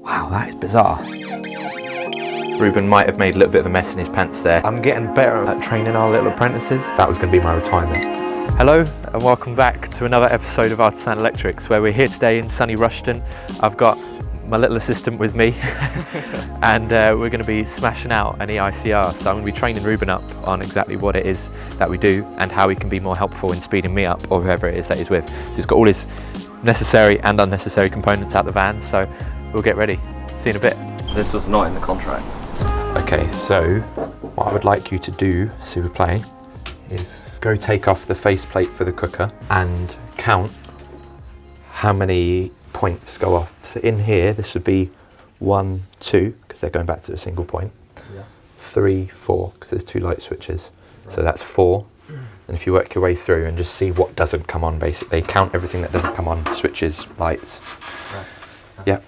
Wow, that is bizarre. Reuben might have made a little bit of a mess in his pants there. I'm getting better at training our little apprentices. That was going to be my retirement. Hello and welcome back to another episode of Artisan Electrics, where we're here today in sunny Rushton. I've got my little assistant with me and we're going to be smashing out an EICR. So I'm going to be training Reuben up on exactly what it is that we do and how he can be more helpful in speeding me up, or whoever it is that he's with. So he's got all his necessary and unnecessary components out the van, so we'll get ready. See you in a bit. This was not in the contract. Okay, so what I would like you to do, Super Play, is go take off the faceplate for the cooker and count how many points go off. So in here, this would be 1, 2, because they're going back to a single point. Yeah. 3, 4, because there's 2 light switches. Right. So that's 4. And if you work your way through and just see what doesn't come on, basically, count everything that doesn't come on, switches, lights. Right. Okay. Yeah.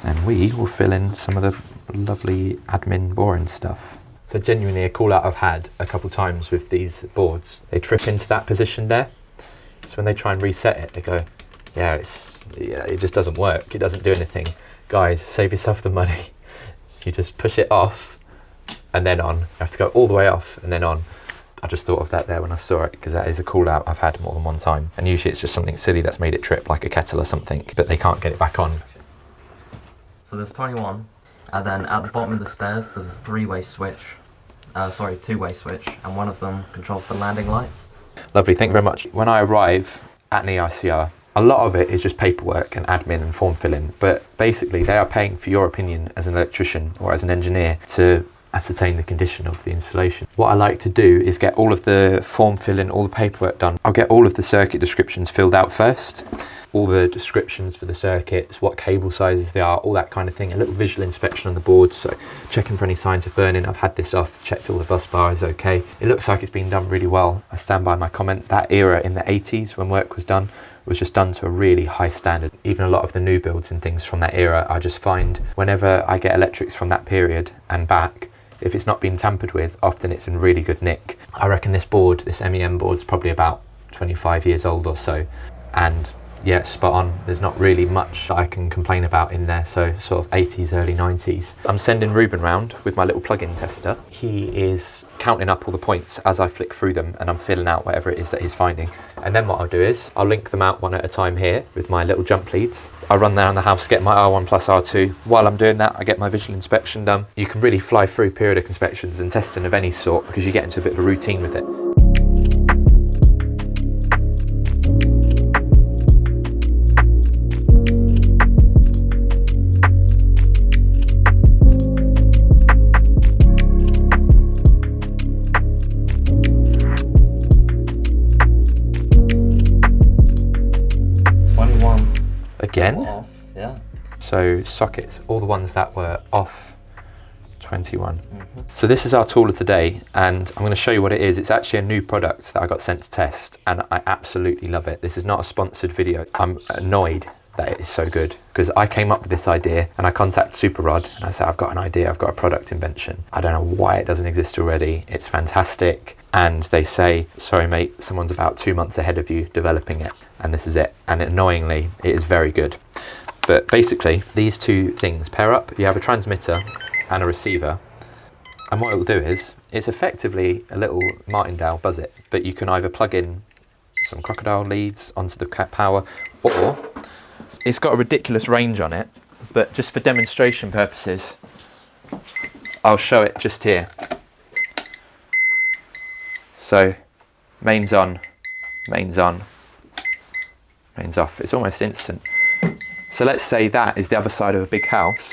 And we will fill in some of the lovely admin boring stuff. So genuinely a call out I've had a couple times with these boards. They trip into that position there. So when they try and reset it, they go, yeah, it just doesn't work. It doesn't do anything. Guys, save yourself the money. You just push it off and then on. You have to go all the way off and then on. I just thought of that there when I saw it, because that is a call out I've had more than one time. And usually it's just something silly that's made it trip, like a kettle or something, but they can't get it back on. So there's 21, and then at the bottom of the stairs there's a 2-way switch, and one of them controls the landing lights. Lovely, thank you very much. When I arrive at an EICR, a lot of it is just paperwork and admin and form filling, but basically they are paying for your opinion as an electrician or as an engineer to ascertain the condition of the installation. What I like to do is get all of the form filling, all the paperwork done. I'll get all of the circuit descriptions filled out first, all the descriptions for the circuits, what cable sizes they are, all that kind of thing, a little visual inspection on the board, so checking for any signs of burning. I've had this off, checked all the bus bar is okay. It looks like it's been done really well. I stand by my comment. That era in the 80s when work was done was just done to a really high standard. Even a lot of the new builds and things from that era, I just find whenever I get electrics from that period and back, if it's not been tampered with, often it's in really good nick. I reckon this board, this MEM board's probably about 25 years old or so, and yeah, spot on. There's not really much that I can complain about in there, so sort of 80s, early 90s. I'm sending Reuben round with my little plug-in tester. He is counting up all the points as I flick through them, and I'm filling out whatever it is that he's finding. And then what I'll do is, I'll link them out one at a time here with my little jump leads. I'll run down the house, get my R1 plus R2. While I'm doing that, I get my visual inspection done. You can really fly through periodic inspections and testing of any sort because you get into a bit of a routine with it. Again? Off, yeah. So sockets, all the ones that were off, 21. So this is our tool of the day, and I'm going to show you what it is. It's actually a new product that I got sent to test, and I absolutely love it. This is not a sponsored video. I'm annoyed that it is so good, because I came up with this idea and I contacted Superrod and I said, I've got an idea, I've got a product invention. I don't know why it doesn't exist already. It's fantastic. And they say, sorry mate, someone's about 2 months ahead of you developing it, and this is it. And annoyingly, it is very good. But basically, these two things pair up. You have a transmitter and a receiver, and what it'll do is, it's effectively a little Martindale buzzet, but you can either plug in some crocodile leads onto the power, or it's got a ridiculous range on it, but just for demonstration purposes, I'll show it just here. So, mains on, mains off. It's almost instant. So let's say that is the other side of a big house,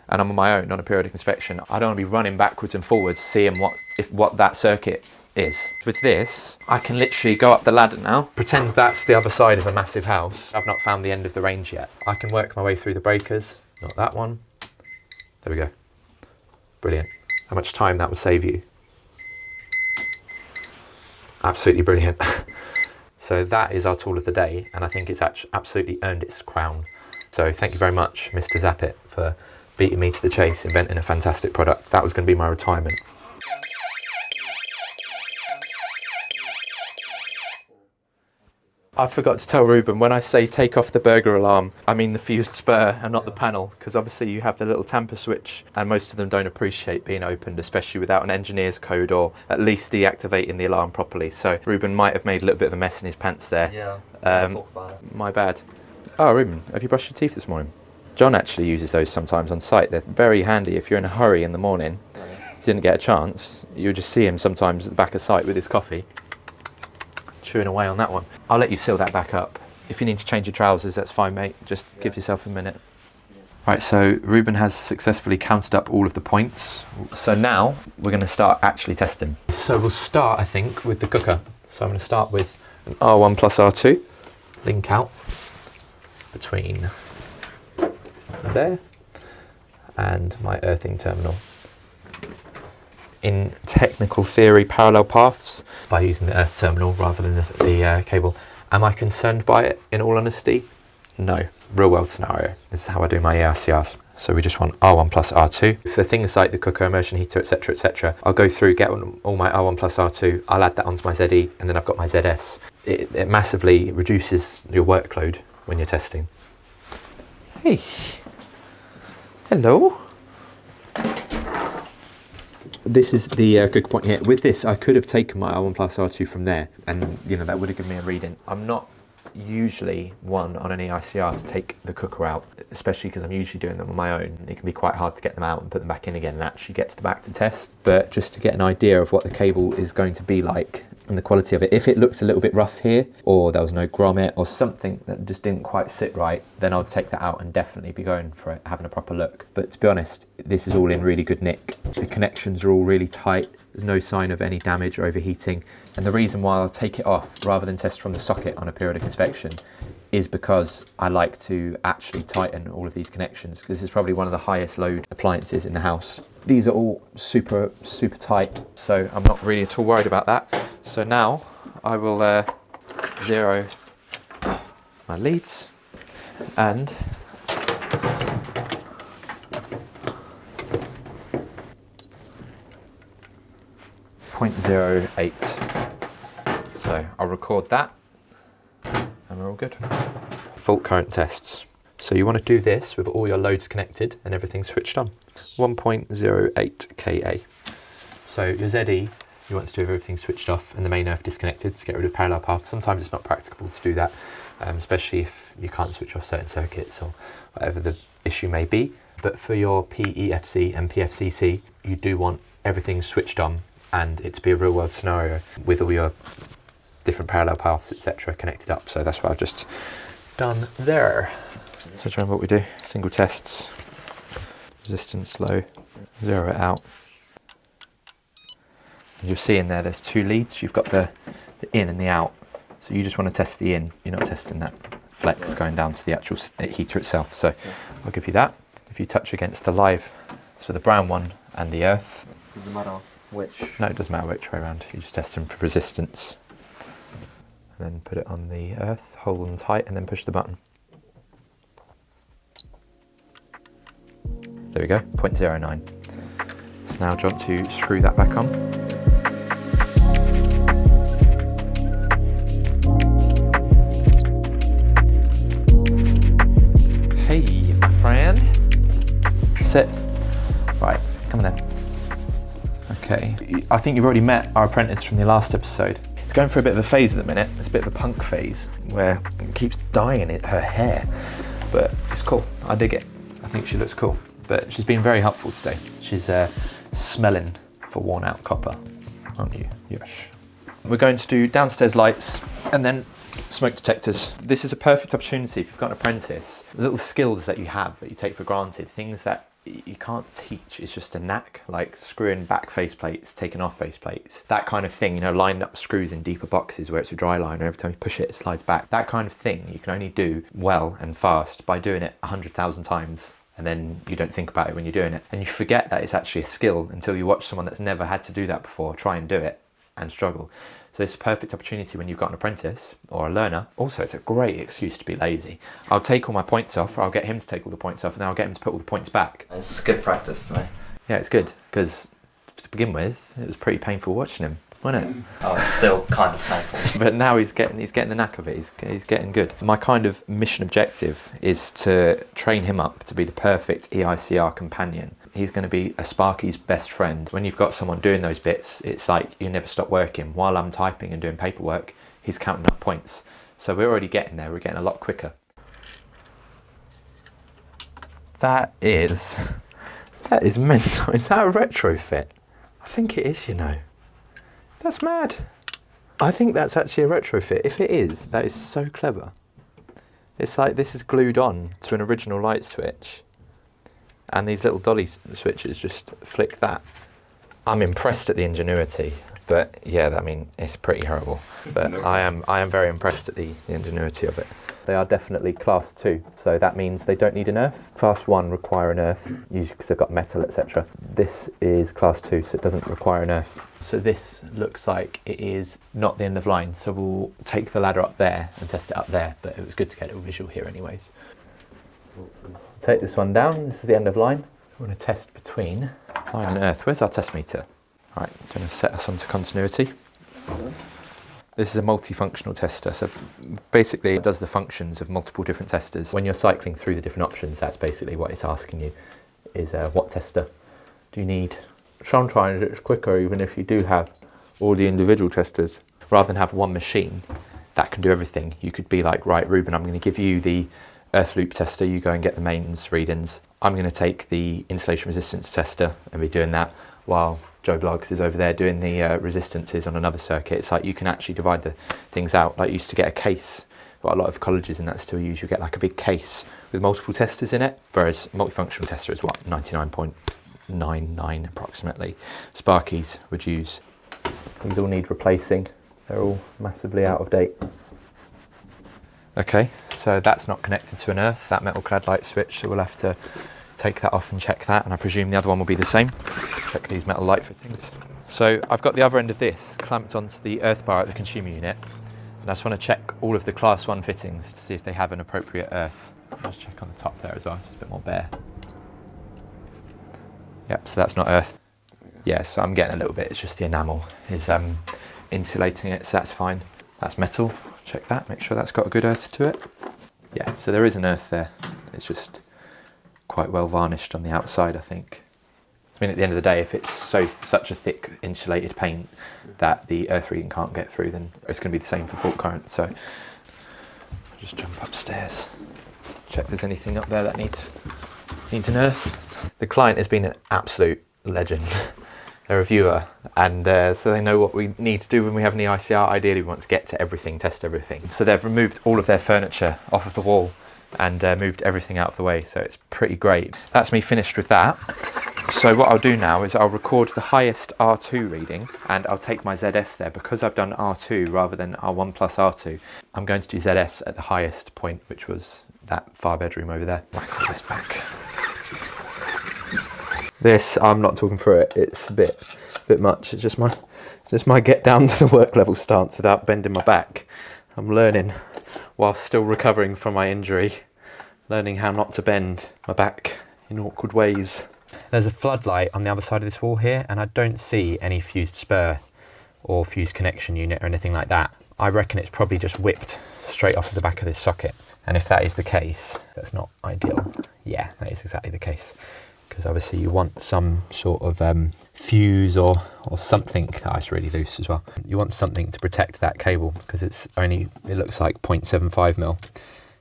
and I'm on my own on a periodic inspection. I don't want to be running backwards and forwards, seeing what that circuit is. With this, I can literally go up the ladder now, pretend that's the other side of a massive house. I've not found the end of the range yet. I can work my way through the breakers, not that one. There we go. Brilliant. How much time that would save you. Absolutely brilliant. So that is our tool of the day, and I think it's absolutely earned its crown. So thank you very much, Mr. Zappit, for beating me to the chase, inventing a fantastic product. That was going to be my retirement. I forgot to tell Reuben, when I say take off the burglar alarm, I mean the fused spur and not the panel, because obviously you have the little tamper switch and most of them don't appreciate being opened, especially without an engineer's code or at least deactivating the alarm properly. So Reuben might have made a little bit of a mess in his pants there. Yeah, I'll talk about it. My bad. Oh, Reuben, have you brushed your teeth this morning? John actually uses those sometimes on site. They're very handy if you're in a hurry in the morning. Didn't get a chance, you'll just see him sometimes at the back of site with his coffee, chewing away on that one. I'll let you seal that back up. If you need to change your trousers, that's fine, mate. Just give yourself a minute. Right, so Reuben has successfully counted up all of the points. So now we're going to start actually testing. So we'll start, I think, with the cooker. So I'm going to start with an R1 plus R2. Link out between there and my earthing terminal. In technical theory, parallel paths by using the earth terminal rather than the cable. Am I concerned by it, in all honesty? No. Real world scenario. This is how I do my EICRs. So we just want R1 plus R2. For things like the cooker, immersion heater, etc., I'll go through, get all my R1 plus R2, I'll add that onto my ZE, and then I've got my ZS. It massively reduces your workload when you're testing. Hey. Hello. This is the good point here. With this, I could have taken my R1 plus R2 from there, and that would have given me a reading. I'm not usually one on an EICR to take the cooker out, especially because I'm usually doing them on my own. It can be quite hard to get them out and put them back in again and actually get to the back to test. But just to get an idea of what the cable is going to be like and the quality of it, if it looks a little bit rough here, or there was no grommet or something that just didn't quite sit right, then I'll take that out and definitely be going for it, having a proper look. But to be honest, this is all in really good nick. The connections are all really tight. There's no sign of any damage or overheating. And the reason why I'll take it off rather than test from the socket on a periodic inspection is because I like to actually tighten all of these connections, because this is probably one of the highest load appliances in the house. These are all super tight, so I'm not really at all worried about that. So now I will zero my leads and .08. So I'll record that and we're all good. Fault current tests. So you want to do this with all your loads connected and everything switched on. 1.08 kA. So your ZE, you want to do everything switched off and the main earth disconnected to get rid of parallel paths. Sometimes it's not practicable to do that, especially if you can't switch off certain circuits or whatever the issue may be. But for your PEFC and PFCC, you do want everything switched on and it to be a real world scenario with all your different parallel paths, etc. connected up. So that's what I've just done there. So just remember what we do. Single tests, resistance low, zero it out. And you'll see in there's two leads. You've got the in and the out. So you just want to test the in. You're not testing that flex going down to the actual heater itself. So I'll give you that. If you touch against the live, so the brown one and the earth. Does it matter which? No, it doesn't matter which way around. You just test them for resistance. And then put it on the earth, hold them tight, and then push the button. There we go, 0.09. So now do you want to screw that back on? Hey, my friend. Sit. Right, come on then. Okay, I think you've already met our apprentice from the last episode. It's going through a bit of a phase at the minute. It's a bit of a punk phase where it keeps dyeing her hair, but it's cool. I dig it. I think she looks cool. But she's been very helpful today. She's smelling for worn out copper, aren't you? Yes. We're going to do downstairs lights and then smoke detectors. This is a perfect opportunity if you've got an apprentice. The little skills that you have that you take for granted, things that you can't teach, it's just a knack, like screwing back faceplates, taking off faceplates, that kind of thing, lining up screws in deeper boxes where it's a dry liner, every time you push it, it slides back. That kind of thing you can only do well and fast by doing it 100,000 times, and then you don't think about it when you're doing it. And you forget that it's actually a skill until you watch someone that's never had to do that before try and do it and struggle. So it's a perfect opportunity when you've got an apprentice or a learner. Also, it's a great excuse to be lazy. I'll take all my points off, or I'll get him to take all the points off, and then I'll get him to put all the points back. It's good practice for me. Yeah, it's good, because to begin with, it was pretty painful watching him. wasn't it? Oh, it's still kind of painful. But now he's getting the knack of it. He's getting good. My kind of mission objective is to train him up to be the perfect EICR companion. He's going to be a Sparky's best friend. When you've got someone doing those bits, it's like you never stop working. While I'm typing and doing paperwork, he's counting up points. So we're already getting there. We're getting a lot quicker. That is mental. Is that a retrofit? I think it is, you know. That's mad. I think that's actually a retrofit. If it is, that is so clever. It's like this is glued on to an original light switch, and these little dolly switches just flick that. I'm impressed at the ingenuity, but yeah, I mean, it's pretty horrible. But I am very impressed at the ingenuity of it. They are definitely class 2, so that means they don't need an earth. Class 1 require an earth, usually because they've got metal, etc. This is class 2, so it doesn't require an earth. So this looks like it is not the end of line, so we'll take the ladder up there and test it up there, but it was good to get a visual here anyways. Take this one down, this is the end of line. We're going to test between line and earth. Where's our test meter? Right, I'm going to set us onto continuity. This is a multifunctional tester, so basically it does the functions of multiple different testers. When you're cycling through the different options, that's basically what it's asking you, is what tester do you need? Sometimes it's quicker even if you do have all the individual testers. Rather than have one machine that can do everything, you could be like, right, Reuben, I'm going to give you the earth loop tester, you go and get the mains readings. I'm going to take the insulation resistance tester and be doing that while Joe Bloggs is over there doing the resistances on another circuit. It's like you can actually divide the things out. Like you used to get a case, what a lot of colleges and that still use, you get like a big case with multiple testers in it, whereas multifunctional tester is what, 99.99 approximately. Sparkies would use. These all need replacing. They're all massively out of date. Okay, so that's not connected to an earth, that metal clad light switch, so we'll have to take that off and check that, and I presume the other one will be the same. Check these metal light fittings. So I've got the other end of this clamped onto the earth bar at the consumer unit, and I just want to check all of the class 1 fittings to see if they have an appropriate earth. I'll just check on the top there as well, so it's a bit more bare. Yep, so that's not earth. Yeah, so I'm getting a little bit, it's just the enamel is insulating it, so that's fine. That's metal, check that, make sure that's got a good earth to it. Yeah, so there is an earth there, it's just quite well varnished on the outside, I think. I mean, at the end of the day, if it's such a thick insulated paint that the earth reading can't get through, then it's going to be the same for fault current. So I'll just jump upstairs, check there's anything up there that needs an earth. The client has been an absolute legend. They're a reviewer, and so they know what we need to do when we have an EICR. Ideally, we want to get to everything, test everything. So they've removed all of their furniture off of the wall and moved everything out of the way, so it's pretty great. That's me finished with that. So what I'll do now is I'll record the highest R2 reading, and I'll take my ZS there. Because I've done R2 rather than R1 plus R2, I'm going to do ZS at the highest point, which was that far bedroom over there. Whack all this back. This, I'm not talking through it, it's a bit much. It's just my get down to the work level stance without bending my back. I'm learning, while still recovering from my injury, learning how not to bend my back in awkward ways. There's a floodlight on the other side of this wall here, and I don't see any fused spur or fused connection unit or anything like that. I reckon it's probably just whipped straight off of the back of this socket. And if that is the case, that's not ideal. Yeah, that is exactly the case. Because obviously you want some sort of fuse or something. Oh, it's really loose as well. You want something to protect that cable, because it looks like 0.75 mil.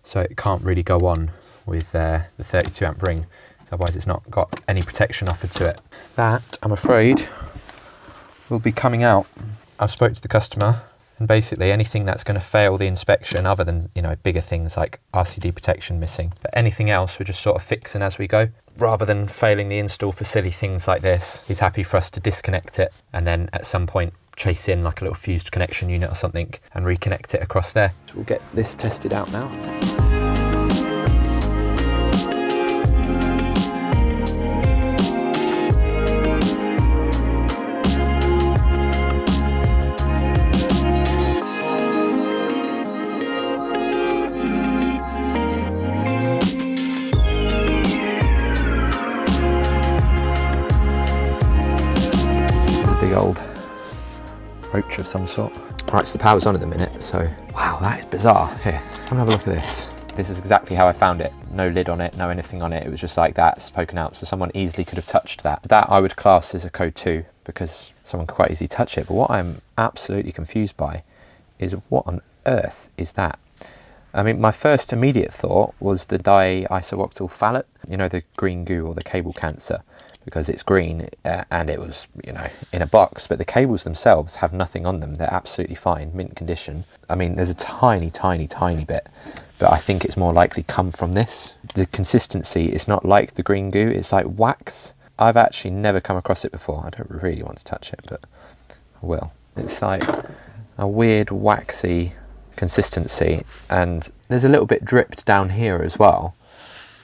So it can't really go on with the 32 amp ring. Otherwise it's not got any protection offered to it. That, I'm afraid, will be coming out. I've spoke to the customer, and basically anything that's going to fail the inspection, other than, you know, bigger things like RCD protection missing, but anything else we're just sort of fixing as we go. Rather than failing the install for silly things like this, he's happy for us to disconnect it and then at some point chase in like a little fused connection unit or something and reconnect it across there. So we'll get this tested out now. roach of some sort. Right, so the power's on at the minute, so wow, that is bizarre. Here, come and have a look at this. This is exactly how I found it. No lid on it, no anything on it. It was just like that, it's poking out. So someone easily could have touched that. That I would class as a code 2 because someone could quite easily touch it. But what I'm absolutely confused by is what on earth is that? I mean, my first immediate thought was the diisocyanol phthalate, you know, the green goo or the cable cancer, because it's green and it was, you know, in a box, but the cables themselves have nothing on them. They're absolutely fine, mint condition. I mean, there's a tiny, tiny, tiny bit, but I think it's more likely come from this. The consistency is not like the green goo, it's like wax. I've actually never come across it before. I don't really want to touch it, but I will. It's like a weird waxy consistency, and there's a little bit dripped down here as well,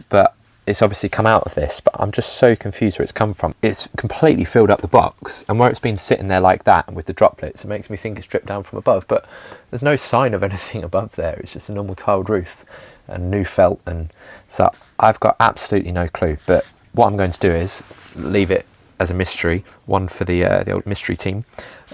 but it's obviously come out of this, but I'm just so confused where it's come from. It's completely filled up the box, and where it's been sitting there like that with the droplets, it makes me think it's dripped down from above, but there's no sign of anything above there. It's just a normal tiled roof and new felt, and so I've got absolutely no clue. But what I'm going to do is leave it as a mystery, one for the old mystery team,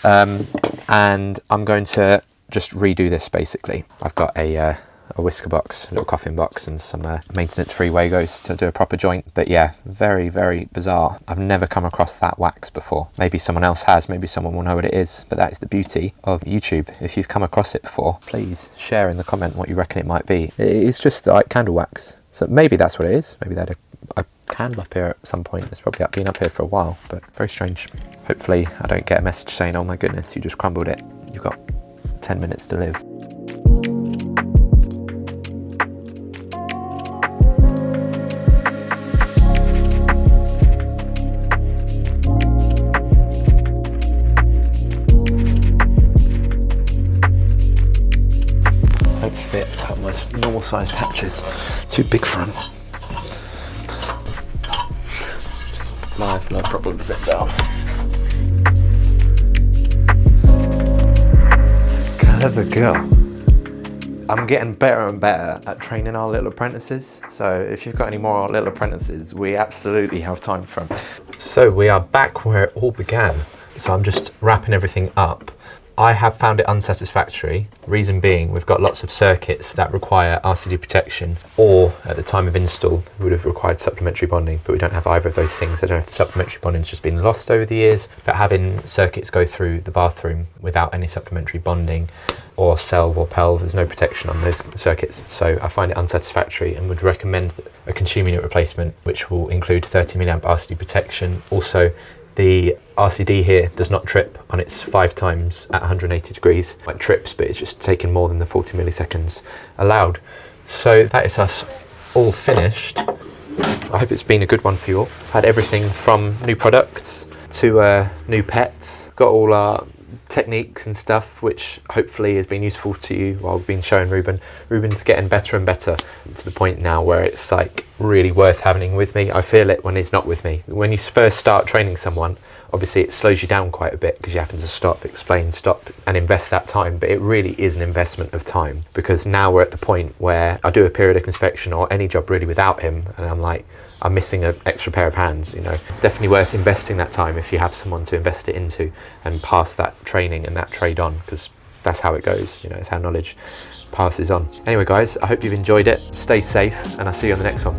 and I'm going to just redo this basically. I've got a whisker box, a little coffin box, and some maintenance-free Wagos to do a proper joint. But yeah, very, very bizarre. I've never come across that wax before. Maybe someone else has, maybe someone will know what it is, but that is the beauty of YouTube. If you've come across it before, please share in the comment what you reckon it might be. It's just like candle wax. So maybe that's what it is. Maybe they had a candle up here at some point. It's probably been up here for a while, but very strange. Hopefully I don't get a message saying, oh my goodness, you just crumbled it. You've got 10 minutes to live. Hopefully it's cut my normal sized patches. Too big for them. Knife, no problem, fit down. Clever girl. I'm getting better and better at training our little apprentices. So if you've got any more little apprentices, we absolutely have time for them. So we are back where it all began. So I'm just wrapping everything up. I have found it unsatisfactory. Reason being, we've got lots of circuits that require RCD protection, or at the time of install, we would have required supplementary bonding, but we don't have either of those things. I don't know if the supplementary bonding's just been lost over the years, but having circuits go through the bathroom without any supplementary bonding or selve or pelv, there's no protection on those circuits. So I find it unsatisfactory and would recommend a consumer unit replacement, which will include 30 milliamp RCD protection. Also, the RCD here does not trip on its 5 times at 180 degrees. It trips, but it's just taken more than the 40 milliseconds allowed. So that is us all finished. I hope it's been a good one for you all. I've had everything from new products to new pets. Got all our techniques and stuff, which hopefully has been useful to you while we've been showing Reuben. Reuben's getting better and better to the point now where it's like really worth having with me. I feel it when he's not with me. When you first start training someone, obviously it slows you down quite a bit because you have to stop, explain, stop and invest that time, but it really is an investment of time, because now we're at the point where I do a periodic inspection or any job really without him, and I'm like, I'm missing an extra pair of hands, you know. Definitely worth investing that time if you have someone to invest it into and pass that training and that trade on, because that's how it goes, you know, it's how knowledge passes on. Anyway guys, I hope you've enjoyed it. Stay safe and I'll see you on the next one.